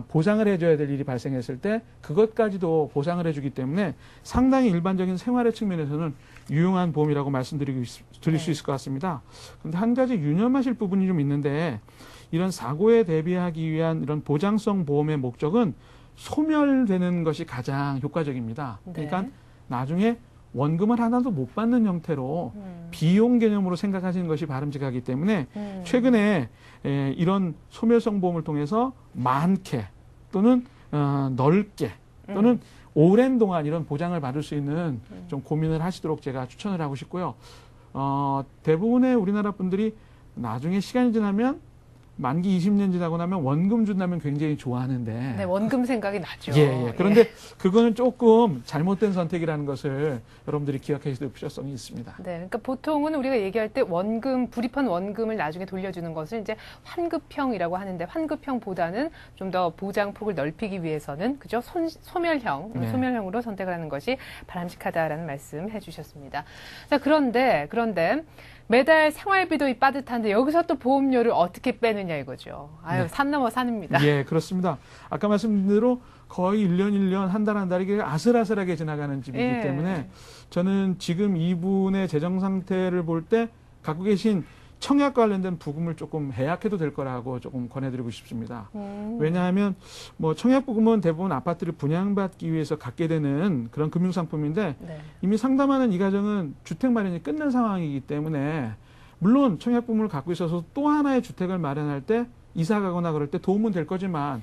보상을 해줘야 될 일이 발생했을 때 그것까지도 보상을 해주기 때문에 상당히 일반적인 생활의 측면에서는 유용한 보험이라고 말씀드릴 수 있을 것 같습니다. 그런데 한 가지 유념하실 부분이 좀 있는데 이런 사고에 대비하기 위한 이런 보장성 보험의 목적은 소멸되는 것이 가장 효과적입니다. 네. 그러니까 나중에 원금을 하나도 못 받는 형태로 비용 개념으로 생각하시는 것이 바람직하기 때문에 최근에 이런 소멸성 보험을 통해서 많게 또는 넓게 또는 오랜 동안 이런 보장을 받을 수 있는 좀 고민을 하시도록 제가 추천을 하고 싶고요. 대부분의 우리나라 분들이 나중에 시간이 지나면 만기 20년 지나고 나면 원금 준다면 굉장히 좋아하는데. 네, 원금 생각이 나죠. 예. 그런데 그거는 조금 잘못된 선택이라는 것을 여러분들이 기억하실 필요성이 있습니다. 네, 그러니까 보통은 우리가 얘기할 때 원금, 불입한 원금을 나중에 돌려주는 것을 이제 환급형이라고 하는데 환급형보다는 좀 더 보장폭을 넓히기 위해서는 그죠? 소멸형, 네. 소멸형으로 선택을 하는 것이 바람직하다라는 말씀 해주셨습니다. 자, 그런데 매달 생활비도 빠듯한데 여기서 또 보험료를 어떻게 빼느냐 이거죠. 아유, 네. 산 넘어 산입니다. 예, 그렇습니다. 아까 말씀드린 대로 거의 1년 한 달 한 달이 아슬아슬하게 지나가는 집이기 예. 때문에 저는 지금 이분의 재정 상태를 볼 때 갖고 계신 청약과 관련된 부금을 조금 해약해도 될 거라고 조금 권해드리고 싶습니다. 왜냐하면 뭐 청약부금은 대부분 아파트를 분양받기 위해서 갖게 되는 그런 금융상품인데 네. 이미 상담하는 이 가정은 주택 마련이 끝난 상황이기 때문에 물론 청약부금을 갖고 있어서 또 하나의 주택을 마련할 때 이사 가거나 그럴 때 도움은 될 거지만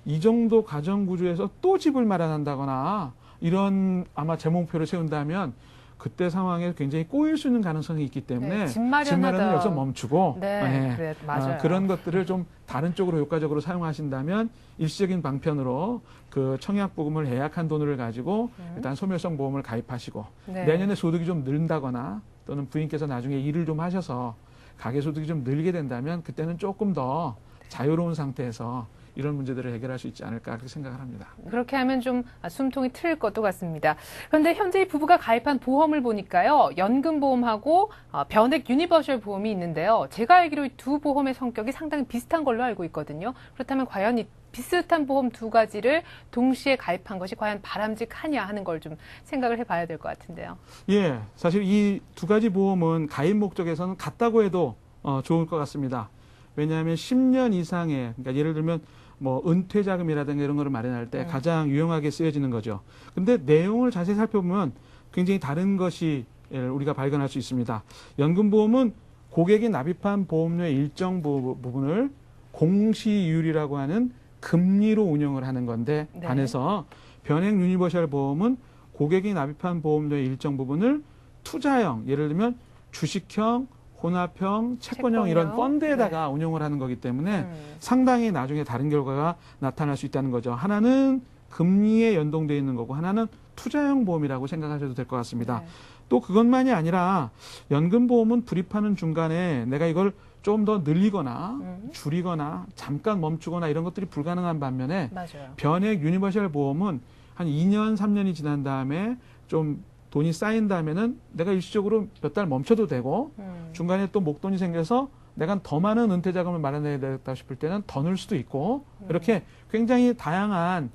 이 정도 가정 구조에서 또 집을 마련한다거나 이런 아마 제 목표를 세운다면 그때 상황에 굉장히 꼬일 수 있는 가능성이 있기 때문에 네, 집 마련은 여기서 멈추고 네, 그래, 맞아요. 그런 것들을 좀 다른 쪽으로 효과적으로 사용하신다면 일시적인 방편으로 그 청약보금을 해약한 돈을 가지고 일단 소멸성 보험을 가입하시고 네. 내년에 소득이 좀 는다거나 또는 부인께서 나중에 일을 좀 하셔서 가계소득이 좀 늘게 된다면 그때는 조금 더 자유로운 상태에서 이런 문제들을 해결할 수 있지 않을까 그렇게 생각을 합니다. 그렇게 하면 좀 숨통이 트일 것도 같습니다. 그런데 현재 이 부부가 가입한 보험을 보니까요. 연금보험하고 변액 유니버셜 보험이 있는데요. 제가 알기로 이 두 보험의 성격이 상당히 비슷한 걸로 알고 있거든요. 그렇다면 과연 이 비슷한 보험 두 가지를 동시에 가입한 것이 과연 바람직하냐 하는 걸 좀 생각을 해봐야 될 것 같은데요. 예, 사실 이 두 가지 보험은 가입 목적에서는 같다고 해도 좋을 것 같습니다. 왜냐하면 10년 이상의, 그러니까 예를 들면 뭐 은퇴 자금이라든가 이런 거를 마련할 때 가장 유용하게 쓰여지는 거죠. 근데 내용을 자세히 살펴보면 굉장히 다른 것이 우리가 발견할 수 있습니다. 연금보험은 고객이 납입한 보험료의 일정 부분을 공시이율이라고 하는 금리로 운영을 하는 건데 네. 반해서 변액 유니버셜 보험은 고객이 납입한 보험료의 일정 부분을 투자형, 예를 들면 주식형, 혼합형, 채권형 이런 펀드에다가 네. 운용을 하는 거기 때문에 상당히 나중에 다른 결과가 나타날 수 있다는 거죠. 하나는 금리에 연동되어 있는 거고 하나는 투자형 보험이라고 생각하셔도 될 것 같습니다. 네. 또 그것만이 아니라 연금보험은 불입하는 중간에 내가 이걸 좀 더 늘리거나 줄이거나 잠깐 멈추거나 이런 것들이 불가능한 반면에 맞아요. 변액 유니버셜 보험은 한 2년, 3년이 지난 다음에 좀 돈이 쌓인 다음에는 내가 일시적으로 몇 달 멈춰도 되고 중간에 또 목돈이 생겨서 내가 더 많은 은퇴 자금을 마련해야 되겠다 싶을 때는 더 넣을 수도 있고 이렇게 굉장히 다양한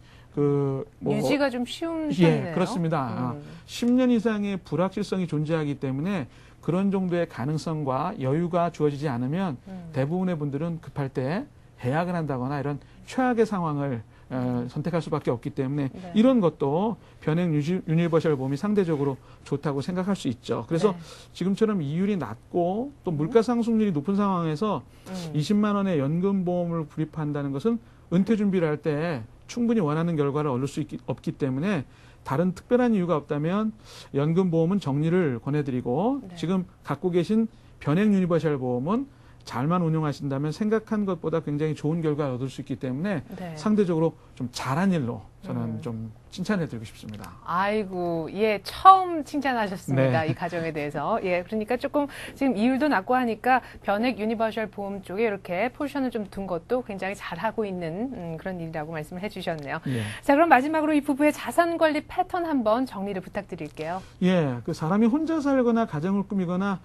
유지가 좀 쉬운 편이네요. 예, 그렇습니다. 10년 이상의 불확실성이 존재하기 때문에 그런 정도의 가능성과 여유가 주어지지 않으면 대부분의 분들은 급할 때 해약을 한다거나 이런 최악의 상황을 선택할 수밖에 없기 때문에 네. 이런 것도 변액 유니버셜 보험이 상대적으로 좋다고 생각할 수 있죠. 그래서 네. 지금처럼 이율이 낮고 또 물가 상승률이 높은 상황에서 20만 원의 연금보험을 구입한다는 것은 은퇴 준비를 할 때 충분히 원하는 결과를 얻을 수 없기 때문에 다른 특별한 이유가 없다면 연금보험은 정리를 권해드리고 네. 지금 갖고 계신 변액 유니버셜 보험은 잘만 운용하신다면 생각한 것보다 굉장히 좋은 결과를 얻을 수 있기 때문에 네. 상대적으로 좀 잘한 일로 저는 좀 칭찬해드리고 싶습니다. 아이고, 예, 처음 칭찬하셨습니다. 네. 이 가정에 대해서. 예, 그러니까 조금 지금 이율도 낮고 하니까 변액 유니버셜 보험 쪽에 이렇게 포지션을 좀 둔 것도 굉장히 잘하고 있는 그런 일이라고 말씀을 해주셨네요. 예. 자, 그럼 마지막으로 이 부부의 자산 관리 패턴 한번 정리를 부탁드릴게요. 예, 그 사람이 혼자 살거나 가정을 꾸미거나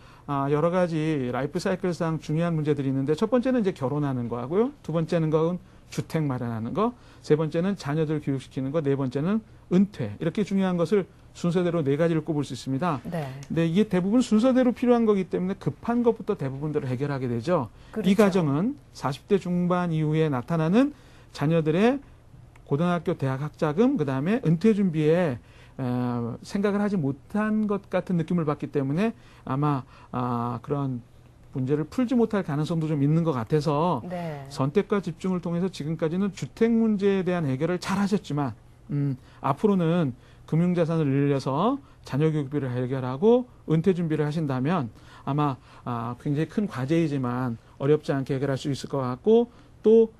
여러 가지 라이프 사이클상 중요한 문제들이 있는데 첫 번째는 이제 결혼하는 거 하고요. 두 번째는 건 주택 마련하는 거, 세 번째는 자녀들 교육시키는 거, 네 번째는 은퇴. 이렇게 중요한 것을 순서대로 네 가지를 꼽을 수 있습니다. 네. 근데 이게 대부분 순서대로 필요한 거기 때문에 급한 것부터 대부분들을 해결하게 되죠. 그렇죠. 이 과정은 40대 중반 이후에 나타나는 자녀들의 고등학교 대학 학자금, 그다음에 은퇴 준비에 생각을 하지 못한 것 같은 느낌을 받기 때문에 아마 그런 문제를 풀지 못할 가능성도 좀 있는 것 같아서 네. 선택과 집중을 통해서 지금까지는 주택 문제에 대한 해결을 잘 하셨지만 앞으로는 금융자산을 늘려서 자녀 교육비를 해결하고 은퇴 준비를 하신다면 아마 굉장히 큰 과제이지만 어렵지 않게 해결할 수 있을 것 같고 또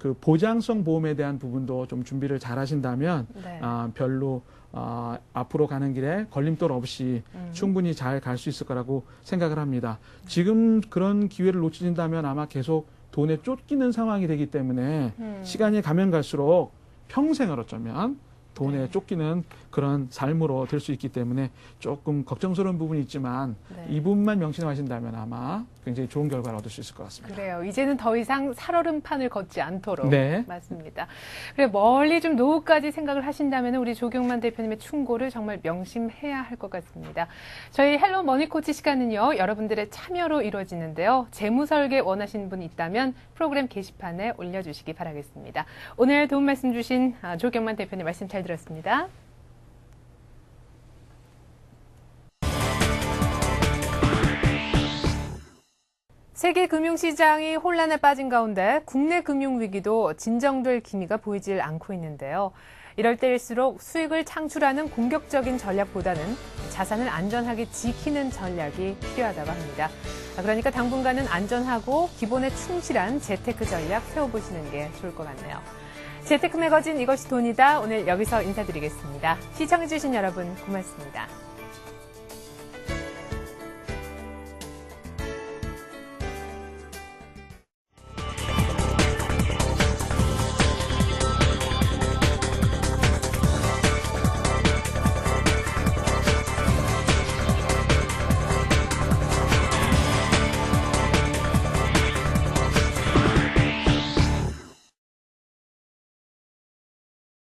그 보장성 보험에 대한 부분도 좀 준비를 잘 하신다면 네. 별로 앞으로 가는 길에 걸림돌 없이 충분히 잘 갈 수 있을 거라고 생각을 합니다. 지금 그런 기회를 놓치신다면 아마 계속 돈에 쫓기는 상황이 되기 때문에 시간이 가면 갈수록 평생을 어쩌면 돈에 쫓기는 그런 삶으로 될 수 있기 때문에 조금 걱정스러운 부분이 있지만 네. 이 부분만 명심하신다면 아마 굉장히 좋은 결과를 얻을 수 있을 것 같습니다. 그래요. 이제는 더 이상 살얼음판을 걷지 않도록. 네. 맞습니다. 그래 멀리 좀 노후까지 생각을 하신다면 우리 조경만 대표님의 충고를 정말 명심해야 할 것 같습니다. 저희 헬로 머니코치 시간은요. 여러분들의 참여로 이루어지는데요. 재무 설계 원하시는 분이 있다면 프로그램 게시판에 올려주시기 바라겠습니다. 오늘 도움 말씀 주신 조경만 대표님 말씀 잘 들었습니다. 세계 금융시장이 혼란에 빠진 가운데 국내 금융위기도 진정될 기미가 보이질 않고 있는데요. 이럴 때일수록 수익을 창출하는 공격적인 전략보다는 자산을 안전하게 지키는 전략이 필요하다고 합니다. 그러니까 당분간은 안전하고 기본에 충실한 재테크 전략 세워보시는 게 좋을 것 같네요. 재테크 매거진 이것이 돈이다. 오늘 여기서 인사드리겠습니다. 시청해주신 여러분 고맙습니다.